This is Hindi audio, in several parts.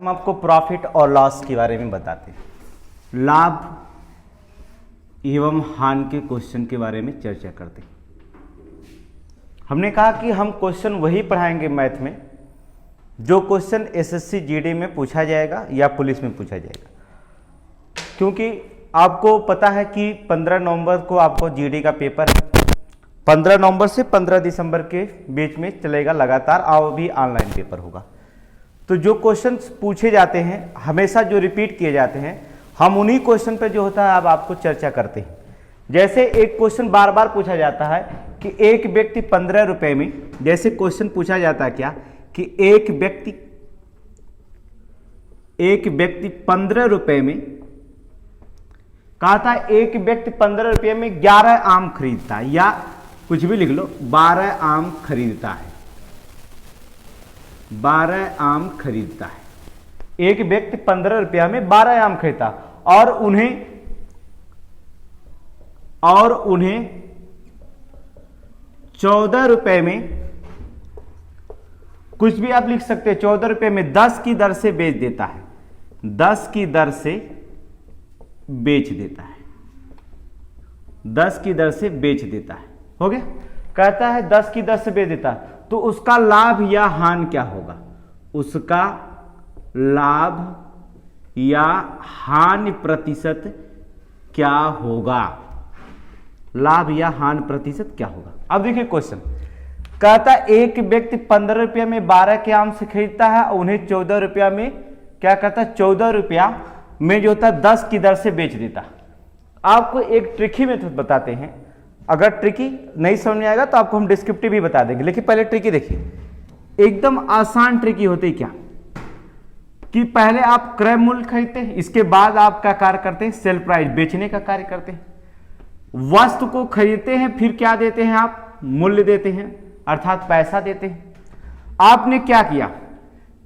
हम आपको प्रॉफिट और लॉस के बारे में बताते हैं, लाभ एवं हानि के क्वेश्चन के बारे में चर्चा करते हैं। हमने कहा कि हम क्वेश्चन वही पढ़ाएंगे मैथ में जो क्वेश्चन एसएससी जीडी में पूछा जाएगा या पुलिस में पूछा जाएगा, क्योंकि आपको पता है कि 15 नवंबर को आपको जीडी का पेपर है। 15 नवंबर से 15 दिसंबर के बीच में चलेगा लगातार, और भी ऑनलाइन पेपर होगा। तो जो क्वेश्चन पूछे जाते हैं हमेशा जो रिपीट किए जाते हैं, हम उन्हीं क्वेश्चन पे जो होता है अब आपको चर्चा करते हैं। जैसे एक क्वेश्चन बार बार पूछा जाता है कि एक व्यक्ति 15 रुपए में, जैसे क्वेश्चन पूछा जाता है क्या कि एक व्यक्ति 15 रुपए में, कहा था एक व्यक्ति 15 रुपए में 11 आम खरीदता है, या कुछ भी लिख लो 12 आम खरीदता है, 12 आम खरीदता है। एक व्यक्ति 15 रुपया में 12 आम खरीदता और उन्हें 14 रुपए में, कुछ भी आप लिख सकते हैं, 14 रुपए में 10 की दर से बेच देता है, 10 की दर से बेच देता है, 10 की दर से बेच देता है। हो गया, कहता है 10 की दर से बेच देता है, तो उसका लाभ या हानि क्या होगा? उसका लाभ या हानि प्रतिशत क्या होगा? लाभ या हानि प्रतिशत क्या होगा? अब देखिए क्वेश्चन कहता है एक व्यक्ति 15 रुपया में 12 के आम से खरीदता है, उन्हें 14 रुपया में क्या करता है, 14 रुपया में जो होता है 10 की दर से बेच देता। आपको एक ट्रिकी मेथड बताते हैं, अगर ट्रिकी नहीं समझ में आएगा तो आपको हम डिस्क्रिप्टिव भी बता देंगे, लेकिन पहले ट्रिकी देखिए। एकदम आसान ट्रिकी होती क्या कि पहले आप क्रय मूल्य खरीदते हैं, इसके बाद आप क्या कार्य करते हैं, सेल प्राइस, बेचने का कार्य करते हैं। वस्तु को खरीदते हैं, फिर क्या देते हैं आप, मूल्य देते हैं, अर्थात पैसा देते हैं। आपने क्या किया,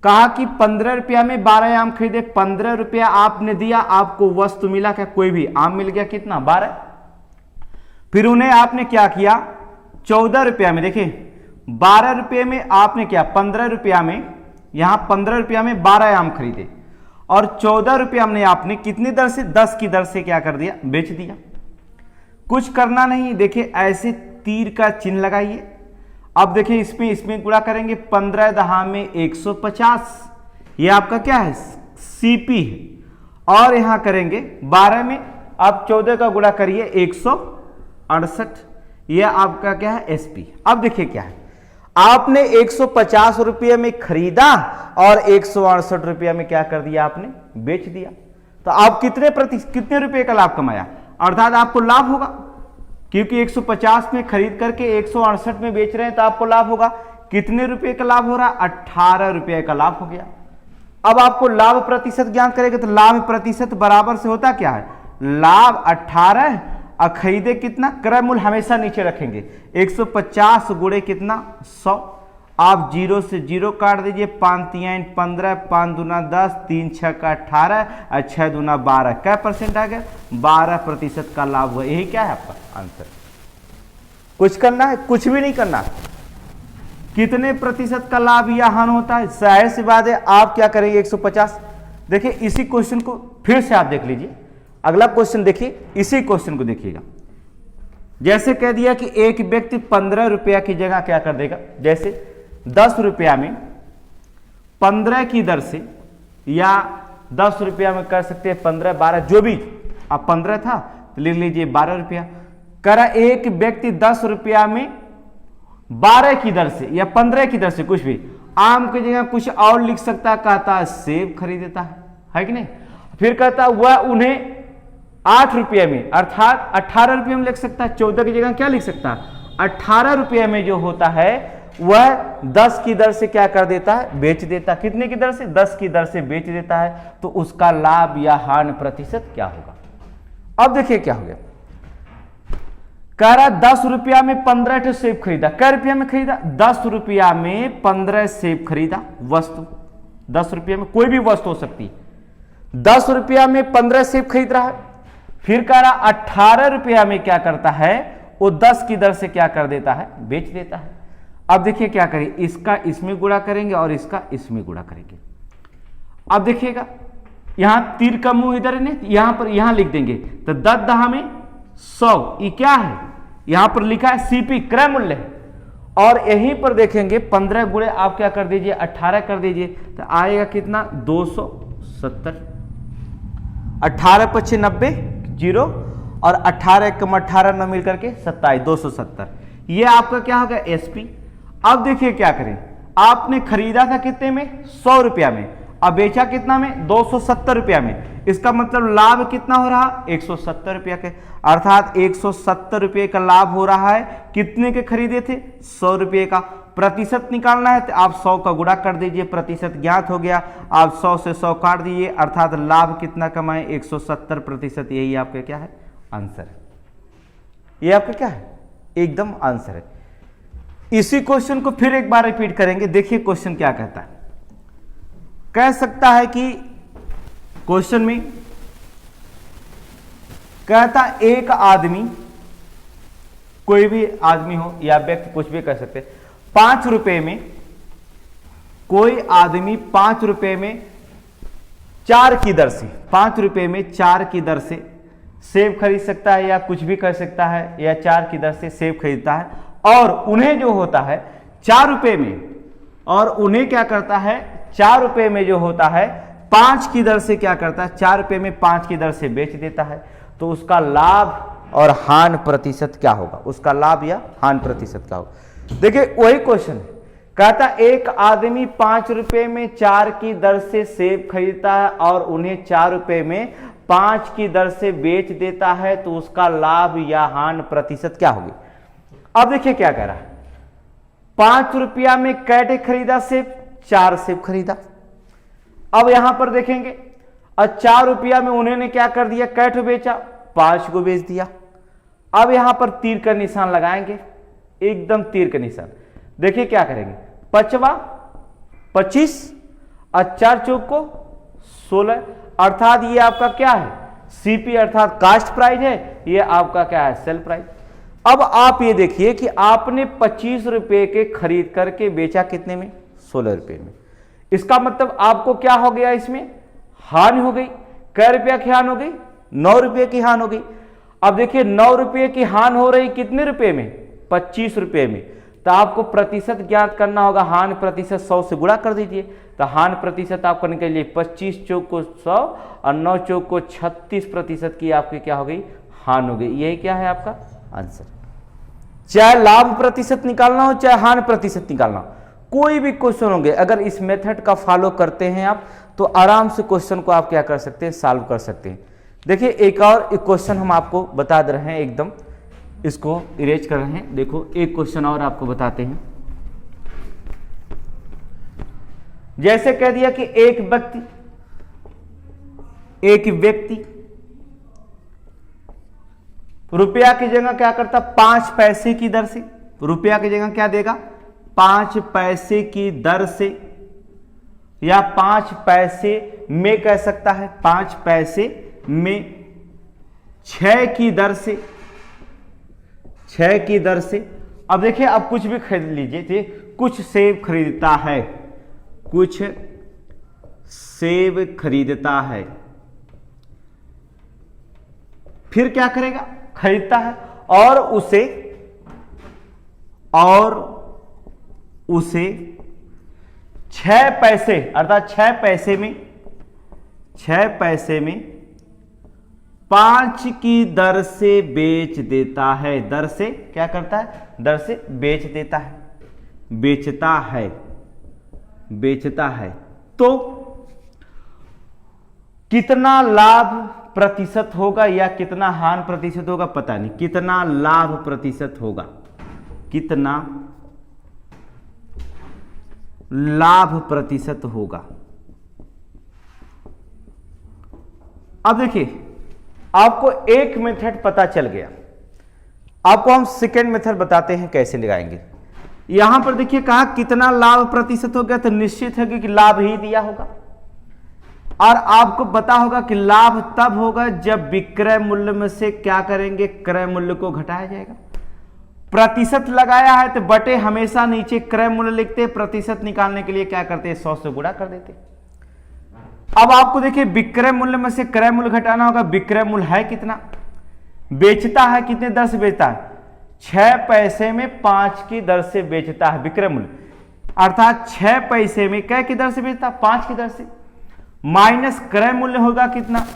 कहा कि 15 रुपया में 12 आम खरीदे, 15 रुपया आपने दिया, आपको वस्तु मिला क्या, कोई भी आम मिल गया, कितना, 12। फिर उन्हें आपने क्या किया, 14 रुपया में, देखिए 12 रुपये में आपने क्या, 15 रुपया में, यहां 15 रुपया में 12 आम खरीदे और 14 रुपया में आपने कितनी दर से, 10 की दर से क्या कर दिया, बेच दिया। कुछ करना नहीं, देखिए ऐसे तीर का चिन्ह लगाइए। अब देखिए इसमें गुणा करेंगे, 15 दहा में 150, ये आपका क्या है, सीपी है। और यहां करेंगे 12 में आप 14 का गुणा करिए 168, यह आपका क्या है, एसपी। अब देखिए क्या है, आपने 150 रुपये में खरीदा और 168 रुपये में क्या कर दिया, आपने बेच दिया। तो आप कितने रुपए का लाभ कमाया, अर्थात आपको लाभ होगा, क्योंकि 150 में खरीद करके 168 में बेच रहे हैं तो आपको लाभ होगा। कितने रुपए का लाभ हो रहा, 18 रुपये का लाभ हो गया। अब आपको लाभ प्रतिशत ज्ञान करेंगे तो लाभ प्रतिशत बराबर से होता क्या है, लाभ 18 और खरीदे कितना, क्रय मूल्य हमेशा नीचे रखेंगे, 150 गुणे कितना, 100। आप 0 से 0 काट दीजिए, 5 3 15, 5 दूना 10, 3 6 का 18 और 6 दूना 12, क्या परसेंट आ गया, 12% का लाभ हुआ। यही क्या है आपका आंसर। कुछ करना है, कुछ भी नहीं करना। कितने प्रतिशत का लाभ या हानि होता है, जाहिर सी बात है आप क्या करेंगे, 150। देखिए इसी क्वेश्चन को फिर से आप देख लीजिए, अगला क्वेश्चन देखिए, इसी क्वेश्चन को देखिएगा। जैसे कह दिया कि एक व्यक्ति 15 रुपया की जगह क्या कर देगा, जैसे 10 रुपया में 15 की दर से, या 10 रुपया में कर सकते हैं 15 12, जो भी, अब 15 था तो लिख लीजिए 12 रुपया। करा एक व्यक्ति 10 रुपया में 12 की दर से या 15 की दर से, कुछ भी, आम की जगह कुछ और लिख सकता, कहता है सेब खरीदता है कि नहीं। फिर कहता वह उन्हें 8 रुपये में, अर्थात 18 रुपये में लिख सकता है, 14 की जगह क्या लिख सकता है, 18 रुपये में जो होता है वह 10 की दर से क्या कर देता है, बेच देता। कितने की दर से, 10 की दर से बेच देता है। तो उसका लाभ या हानि प्रतिशत क्या होगा। अब देखिए क्या हो गया, कह रहा 10 रुपया में 15 सेब खरीदा, कै रुपया में खरीदा, 10 रुपया में 15 सेब खरीदा। वस्तु 10 रुपया में कोई भी वस्तु हो सकती है, 10 रुपया में 15 सेब खरीद रहा है। फिर कह रहा 18 रुपया में क्या करता है, वो 10 की दर से क्या कर देता है, बेच देता है। अब देखिए क्या करें, इसका इसमें गुणा करेंगे और इसका इसमें गुणा करेंगे। अब देखिएगा यहां तीर का मुंह इधर है ना, यहां पर यहां लिख देंगे तो 10 दहा में 100, ये क्या है, यहां पर लिखा है सीपी क्रय मूल्य है। और यहीं पर देखेंगे 15 गुणे आप क्या कर दीजिए 18 कर दीजिए तो आएगा कितना 270। 18 पच्चीस 90 जीरो और 18 कम 18 न मिलकर के 27 270, ये आपका क्या होगा एसपी। अब देखिए क्या करें, आपने खरीदा था कितने में 100 रुपया में, अब बेचा कितना में 270 रुपया में, इसका मतलब लाभ कितना हो रहा 170 रुपया के, अर्थात 170 रुपये का लाभ हो रहा है। कितने के खरीदे थे 100 रुपये का। प्रतिशत निकालना है तो आप 100 का गुणा कर दीजिए, प्रतिशत ज्ञात हो गया, आप 100 से 100 काट दीजिए, अर्थात लाभ कितना कमाए 170%। यही आपका क्या है आंसर है, ये आपका क्या है एकदम आंसर है। इसी क्वेश्चन को फिर एक बार रिपीट करेंगे, देखिए क्वेश्चन क्या कहता है। कह सकता है कि क्वेश्चन में कहता एक आदमी, कोई भी आदमी हो या व्यक्ति कुछ भी कह सकते, 5 रुपए में, कोई आदमी 5 रुपए में 4 की दर से, 5 रुपए में 4 की दर से सेब खरीद सकता है या कुछ भी कर सकता है, या 4 की दर से सेब खरीदता है, और उन्हें जो होता है 4 रुपए में, और उन्हें क्या करता है 4 रुपए में जो होता है 5 की दर से क्या करता है 4 रुपए में 5 की दर से बेच देता है, तो उसका लाभ और हानि प्रतिशत क्या होगा, उसका लाभ या हानि प्रतिशत क्या होगा। देखिए वही क्वेश्चन है, कहता एक आदमी 5 रुपए में 4 की दर से सेब खरीदता है और उन्हें 4 रुपए में 5 की दर से बेच देता है, तो उसका लाभ या हानि प्रतिशत क्या होगी। अब देखिए क्या कह रहा है, 5 रुपया में कैटे खरीदा सेब, 4 सेब खरीदा। अब यहां पर देखेंगे और 4 रुपया में उन्होंने क्या कर दिया कैट बेचा, 5 को बेच दिया। अब यहां पर तीर का निशान लगाएंगे, एकदम तीर का निशान। देखिए क्या करेंगे, 5वां 25 और 4 चौक को 16, अर्थात ये आपका क्या है सीपी अर्थात कास्ट प्राइस है, ये आपका क्या है सेल प्राइस। अब आप ये देखिए कि आपने 25 रुपए के खरीद करके बेचा कितने में 16 रुपए में, इसका मतलब आपको क्या हो गया इसमें हानि हो गई। कै रुपया की हानि हो गई 9 रुपये की हानि हो गई। अब देखिए 9 रुपये की हानि हो रही कितने रुपए में 25 रुपए में, तो आपको प्रतिशत ज्ञात करना होगा, हानि प्रतिशत 100 से गुणा कर दीजिए, तो हानि प्रतिशत आपको निकल जाए 25 चौक को 100 और 9 चौक को 36% की आपकी क्या हो गई हानि हो गई। यही क्या है आपका आंसर। चाहे लाभ प्रतिशत निकालना हो चाहे हानि प्रतिशत निकालना हो, कोई भी क्वेश्चन होंगे अगर इस मेथड का फॉलो करते हैं आप तो आराम से क्वेश्चन को आप क्या कर सकते हैं सॉल्व कर सकते हैं। देखिए एक और क्वेश्चन हम आपको बता दे रहे हैं, एकदम इसको इरेज कर रहे हैं। देखो एक क्वेश्चन और आपको बताते हैं। जैसे कह दिया कि एक व्यक्ति रुपया की जगह क्या करता 5 पैसे की दर से, रुपया की जगह क्या देगा 5 पैसे की दर से, या 5 पैसे में कह सकता है, 5 पैसे में 6 की दर से, 6 की दर से। अब देखिए अब कुछ भी खरीद लीजिए, थे कुछ सेब खरीदता है, कुछ सेब खरीदता है, फिर क्या करेगा खरीदता है और उसे 6 पैसे अर्थात 6 पैसे में 5 की दर से बेच देता है। दर से क्या करता है दर से बेच देता है, बेचता है। तो कितना लाभ प्रतिशत होगा या कितना हानि प्रतिशत होगा पता नहीं, कितना लाभ प्रतिशत होगा, कितना लाभ प्रतिशत होगा। अब देखिए आपको एक मेथड पता चल गया, आपको हम सेकेंड मेथड बताते हैं कैसे लगाएंगे। यहां पर देखिए कहा कितना लाभ प्रतिशत हो गया, तो निश्चित है कि लाभ ही दिया होगा, और आपको पता होगा कि लाभ तब होगा जब विक्रय मूल्य में से क्या करेंगे क्रय मूल्य को घटाया जाएगा। प्रतिशत लगाया है तो बटे हमेशा नीचे क्रय मूल्य लिखते, प्रतिशत निकालने के लिए क्या करते हैं 100 से गुणा कर देते। अब आपको देखिए विक्रय मूल्य में से क्रय मूल्य घटाना होगा। विक्रय मूल्य है कितना, बेचता है कितने दर से बेचता है, 6 पैसे में 5 की दर से बेचता है विक्रय मूल्य, अर्थात 6 पैसे में क्या की दर से बेचता है, 5 की दर से, माइनस क्रय मूल्य होगा कितना,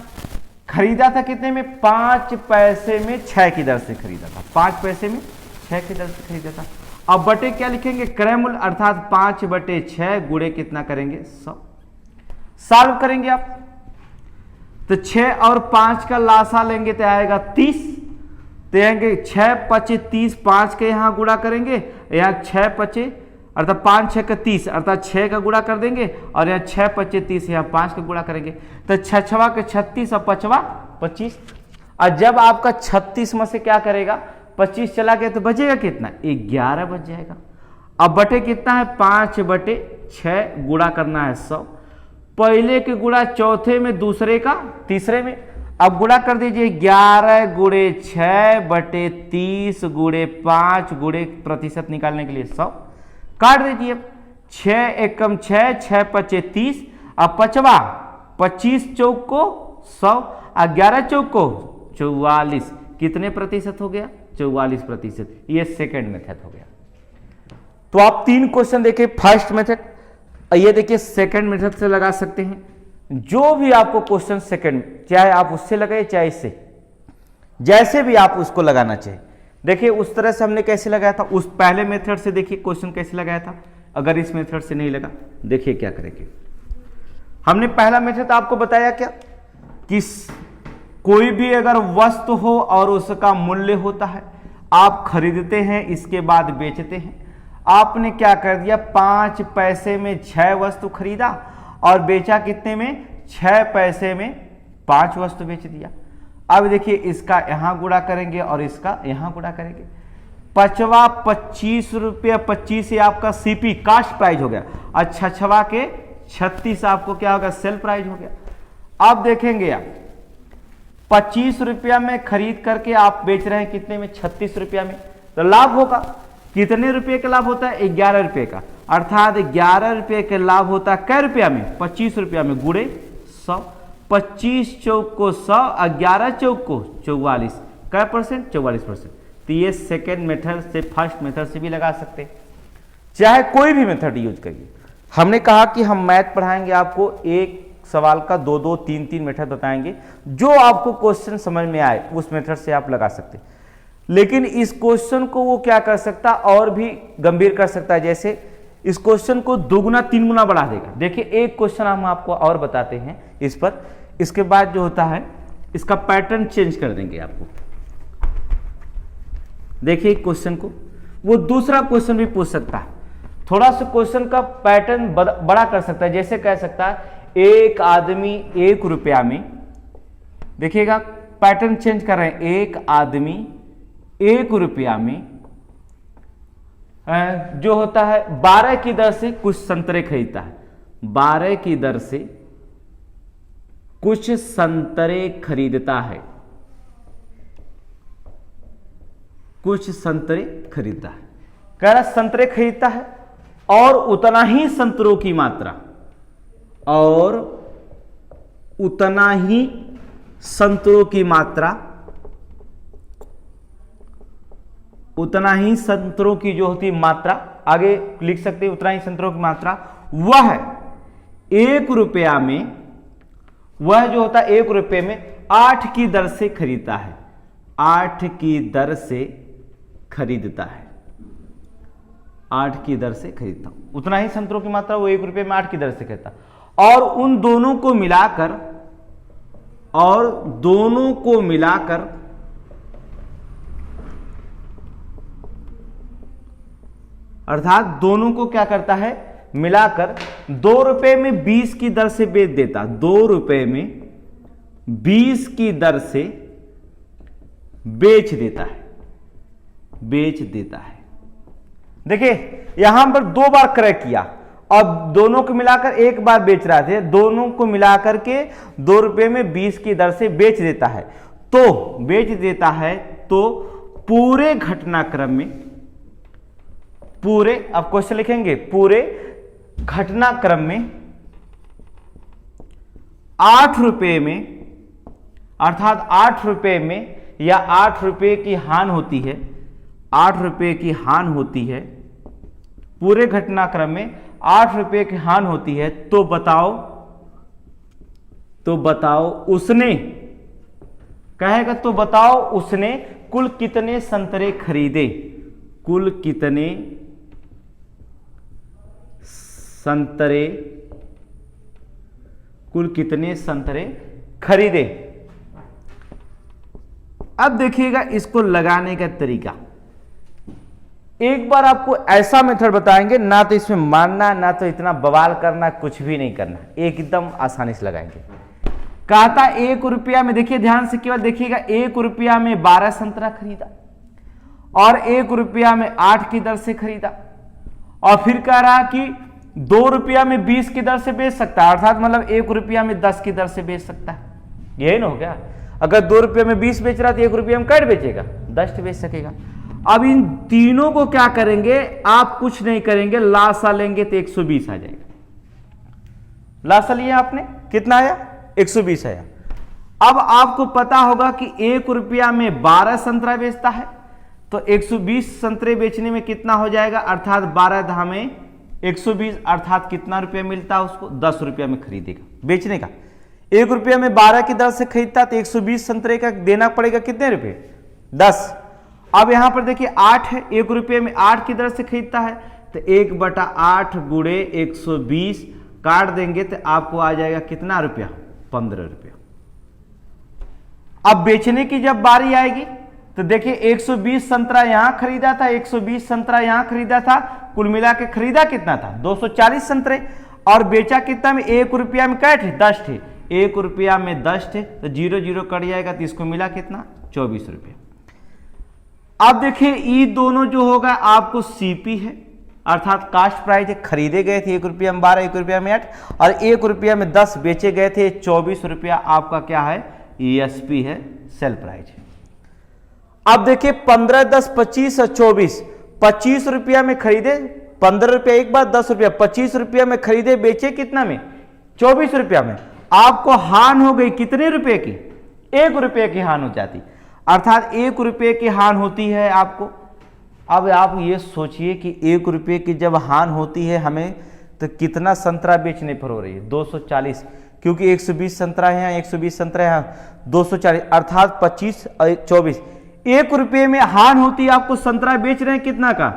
खरीदा था कितने में, 5 पैसे में 6 की दर से खरीदा था, 5 पैसे में 6 की दर से खरीदा था। अब बटे क्या लिखेंगे, क्रय मूल्य अर्थात 5/6 गुणे कितना करेंगे 100। सॉल्व करेंगे आप तो 6 और 5 का लासा लेंगे तो आएगा 30, तो आएंगे 6 5 30, 5 के यहाँ गुणा करेंगे, यहाँ 6 5 अर्थात 5 6 का 30 अर्थात 6 का गुणा कर देंगे, और यहाँ 6 5 30 यहाँ 5 का गुणा करेंगे, तो 6 6 के 36 और 5 25। और जब आपका 36 में से क्या करेगा 25 चला गया तो बचेगा कितना, 11 बच जाएगा। अब बटे कितना है, 5/6 गुणा करना है 100, पहले के गुणा चौथे में, दूसरे का तीसरे में। अब गुणा कर दीजिए 11 गुणे 6/30 गुणे 5 गुणे प्रतिशत निकालने के लिए 100 काट दीजिए। 6 एकम 6, 6 5 30, अब 5वां 25 चौक को 100 और 11 चौक को 44, कितने प्रतिशत हो गया, 44%। ये सेकेंड मेथड हो गया। तो आप 3 क्वेश्चन देखे, फर्स्ट मेथड, ये देखिए सेकंड मेथड से लगा सकते हैं। जो भी आपको क्वेश्चन सेकंड, चाहे आप उससे लगाए चाहे इससे, जैसे भी आप उसको लगाना चाहिए। देखिए उस तरह से हमने कैसे लगाया था, उस पहले मेथड से देखिए क्वेश्चन कैसे लगाया था। अगर इस मेथड से नहीं लगा, देखिए क्या करेंगे। हमने पहला मेथड आपको बताया क्या कि कोई भी अगर वस्तु हो और उसका मूल्य होता है, आप खरीदते हैं इसके बाद बेचते हैं। आपने क्या कर दिया, 5 पैसे में 6 वस्तु खरीदा और बेचा कितने में, 6 पैसे में 5 वस्तु बेच दिया। अब देखिए इसका यहां गुणा करेंगे और इसका यहां गुणा करेंगे। 5वां 25 रुपया, 25 से आपका सीपी कास्ट प्राइस हो गया, और 6वां के 36 आपको क्या होगा, सेल प्राइस हो गया। अब देखेंगे आप 25 रुपया में खरीद करके आप बेच रहे हैं कितने में, 36 रुपया में, तो लाभ होगा कितने रुपए का लाभ होता है, 11 रुपए का, अर्थात 11 रुपए का लाभ होता है कै रुपया में, 25 रुपया में गुणे 100। 25 चौक को 100 और 11 चौक को 44, कै परसेंट, 44%। तो ये सेकेंड मेथड से, फर्स्ट मेथड से भी लगा सकते हैं, चाहे कोई भी मेथड यूज करिए। हमने कहा कि हम मैथ पढ़ाएंगे आपको, एक सवाल का 2-2 3-3 मेथड बताएंगे, जो आपको क्वेश्चन समझ में आए उस मेथड से आप लगा सकते हैं। लेकिन इस क्वेश्चन को वो क्या कर सकता, और भी गंभीर कर सकता है, जैसे इस क्वेश्चन को 2 गुना 3 गुना बढ़ा देगा। देखिए एक क्वेश्चन हम आपको और बताते हैं इस पर, इसके बाद जो होता है इसका पैटर्न चेंज कर देंगे आपको। देखिए क्वेश्चन को वो दूसरा क्वेश्चन भी पूछ सकता है, थोड़ा सा क्वेश्चन का पैटर्न बड़ा कर सकता है। जैसे कह सकता है एक आदमी 1 रुपया में, देखिएगा पैटर्न चेंज कर रहे हैं, एक आदमी 1 रुपया में जो होता है 12 की दर से कुछ संतरे खरीदता है, 12 की दर से कुछ संतरे खरीदता है, कुछ संतरे खरीदता है, कह रहा संतरे खरीदता है और उतना ही संतरों की मात्रा, और उतना ही संतरों की मात्रा, उतना ही संतरों की जो होती मात्रा, आगे लिख सकते हैं उतना ही संतरों की मात्रा, वह 1 रुपया में, वह जो होता है 1 रुपये में 8 की दर से खरीदता है, 8 की दर से खरीदता है, 8 की दर से खरीदता हूं, उतना ही संतरों की मात्रा वो 1 रुपये में 8 की दर से खरीदता। और उन दोनों को मिलाकर, और दोनों को मिलाकर अर्थात दोनों को क्या करता है, मिलाकर 2 रुपए में 20 की दर से बेच देता, 2 रुपए में 20 की दर से बेच देता है, बेच देता है। देखिए यहां पर 2 बार क्रय किया, अब दोनों को मिलाकर एक बार बेच रहा थे, दोनों को मिलाकर के 2 रुपए में 20 की दर से बेच देता है, तो बेच देता है तो पूरे घटनाक्रम में, पूरे, अब क्वेश्चन लिखेंगे, पूरे घटनाक्रम में 8 रुपये में, अर्थात 8 रुपये में या 8 रुपये की हानि होती है, 8 रुपये की हानि होती है, पूरे घटनाक्रम में 8 रुपये की हानि होती है, तो बताओ उसने, कहेगा तो बताओ उसने कुल कितने संतरे खरीदे, कुल कितने संतरे खरीदे। अब देखिएगा इसको लगाने का तरीका, एक बार आपको ऐसा मेथड बताएंगे, ना तो इसमें मानना, ना तो इतना बवाल करना, कुछ भी नहीं करना, एकदम आसानी से लगाएंगे। कहा था 1 रुपया में, देखिए ध्यान से केवल देखिएगा, 1 रुपया में 12 संतरा खरीदा और 1 रुपया में 8 की दर से खरीदा, और फिर कह रहा कि 2 रुपया में 20 की दर से बेच सकता है, अर्थात मतलब 1 रुपया में 10 की दर से बेच सकता है। यही ना हो गया, अगर 2 रुपये में 20 बेच रहा तो 1 रुपये में कैट बेचेगा, 10 बेच सकेगा। अब इन तीनों को क्या करेंगे, आप कुछ नहीं करेंगे, लासा लेंगे तो 120 आ जाएगा। लासा लिया आपने, कितना आया, 120 आया। अब आपको पता होगा कि 1 रुपया में 12 संतरा बेचता है, तो 120 संतरे बेचने में कितना हो जाएगा, अर्थात 12 धामे 120, अर्थात कितना रुपया मिलता है उसको, 10 रुपया में खरीदेगा बेचने का। 1 रुपया में 12 की दर से खरीदता तो 120 संतरे का देना पड़ेगा कितने रुपए, 10। अब यहां पर देखिए 8 है, 1 रुपये में 8 की दर से खरीदता है, तो 1/8 गुणे 120 काट देंगे तो आपको आ जाएगा कितना रुपया, 15 रुपया। अब बेचने की जब बारी आएगी तो देखिए 120 संतरा यहां खरीदा था, 120 संतरा यहां खरीदा था, कुल मिला के खरीदा कितना था, 240 संतरे, और बेचा कितना में, 1 रुपया में क्या थे, 10 थे, 1 रुपया में 10 थे, तो 0 कट जाएगा, तो इसको मिला कितना, 24 रुपया। अब देखिए ये दोनों जो होगा आपको सीपी है, अर्थात कास्ट प्राइस है, खरीदे गए थे 1 रुपया में 12, 1 रुपया में 8, और 1 रुपया में 10 बेचे गए थे, 24 रुपया आपका क्या है, ESP है, सेल प्राइस है। अब देखिए 15, 10, 25 और 24, 25 रुपया में खरीदे, 15 रुपया एक बार, 10 रुपया, 25 रुपया में खरीदे, बेचे कितना में, 24 रुपया में। आपको हानि हो गई कितने रुपए की, 1 रुपये की हानि हो जाती, अर्थात 1 रुपये की हानि होती है आपको। अब आप ये सोचिए कि 1 रुपये की जब हानि होती है हमें, तो कितना संतरा बेचने पर हो रही है, 240, क्योंकि 120 संतरा है यहाँ, 120 संतरा है यहाँ, 240, अर्थात 25 और 24, 1 रुपये में हानि होती है आपको, संतरा बेच रहे हैं कितना का,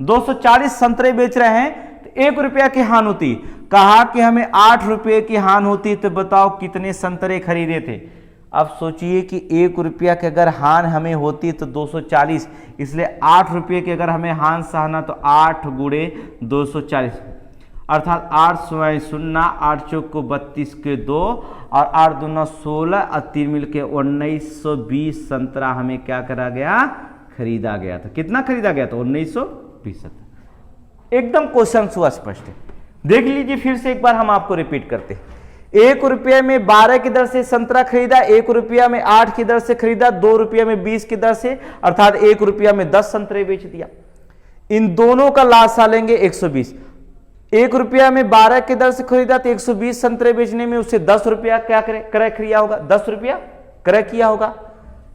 240 संतरे बेच रहे हैं, तो 1 रुपया की हानि होती। कहा कि हमें 8 रुपये की हानि होती, तो बताओ कितने संतरे खरीदे थे। अब सोचिए कि 1 रुपया की अगर हानि हमें होती तो 240, इसलिए 8 रुपये की अगर हमें हानि सहना तो 8 गुणे 240, अर्थात 8 0 0, 8 चौक को 32 के 2, और 8 दूना 16 और 3 मिलके 1920 संतरा हमें क्या करा गया, खरीदा गया था। कितना खरीदा गया था, 1920 संतरा। एकदम क्वेश्चन सुस्पष्ट है, देख लीजिए फिर से एक बार हम आपको रिपीट करते हैं। 1 रुपये में 12 की दर से संतरा खरीदा, 1 रुपया में 8 की दर से खरीदा, 2 रुपये में 20 की दर से, अर्थात 1 रुपया में 10 संतरे बेच दिया। इन दोनों का लासा लेंगे 120। 1 रुपया में 12 की दर से खरीदा तो 120 संतरे बेचने में उससे 10 रुपया क्या क्रय किया होगा, 10 रुपया क्रय किया होगा,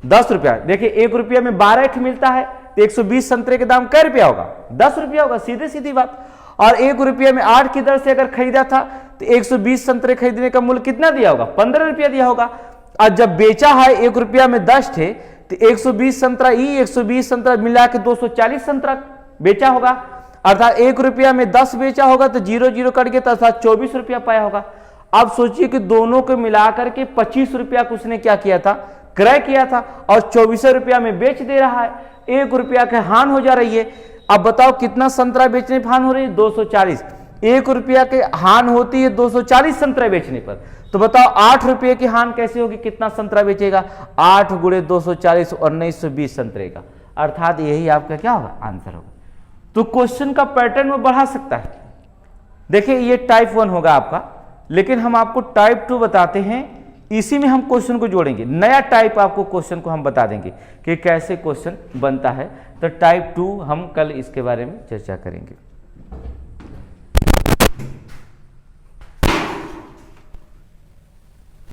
10 रुपया। देखिए 1 रुपया में 12 मिलता है तो 120 संतरे के दाम कै रुपया होगा, 10 रुपया होगा, सीधे सीधी बात। और 1 रुपये में 8 की दर से अगर खरीदा था तो 120 संतरे खरीदने का मूल्य कितना दिया होगा, 15 रुपया दिया होगा। और जब बेचा है 1 रुपया में 10 थे तो 120 संतरा 120 संतरा मिला के 240 संतरा बेचा होगा, अर्थात 1 रुपया में 10 बेचा होगा तो 0 कट गया, अर्थात 24 रुपया पाया होगा। अब सोचिए कि दोनों को मिलाकर के 25 रुपया को उसने क्या किया था, क्रय किया था, और 24 रुपया में बेच दे रहा है, 1 रुपया की हानि हो जा रही है। अब बताओ कितना संतरा बेचने पर हानि हो रही है, 240। 1 रुपया की हानि होती है 240 संतरा बेचने पर, तो बताओ 8 रुपये की हानि कैसे होगी, कितना संतरा बेचेगा, 8 गुणे 240 1920 संतरे का, अर्थात यही आपका क्या होगा, आंसर होगा। तो क्वेश्चन का पैटर्न में बढ़ा सकता है। देखिए ये टाइप 1 होगा आपका, लेकिन हम आपको टाइप 2 बताते हैं, इसी में हम क्वेश्चन को जोड़ेंगे, नया टाइप आपको क्वेश्चन को हम बता देंगे कि कैसे क्वेश्चन बनता है। तो टाइप 2 हम कल इसके बारे में चर्चा करेंगे।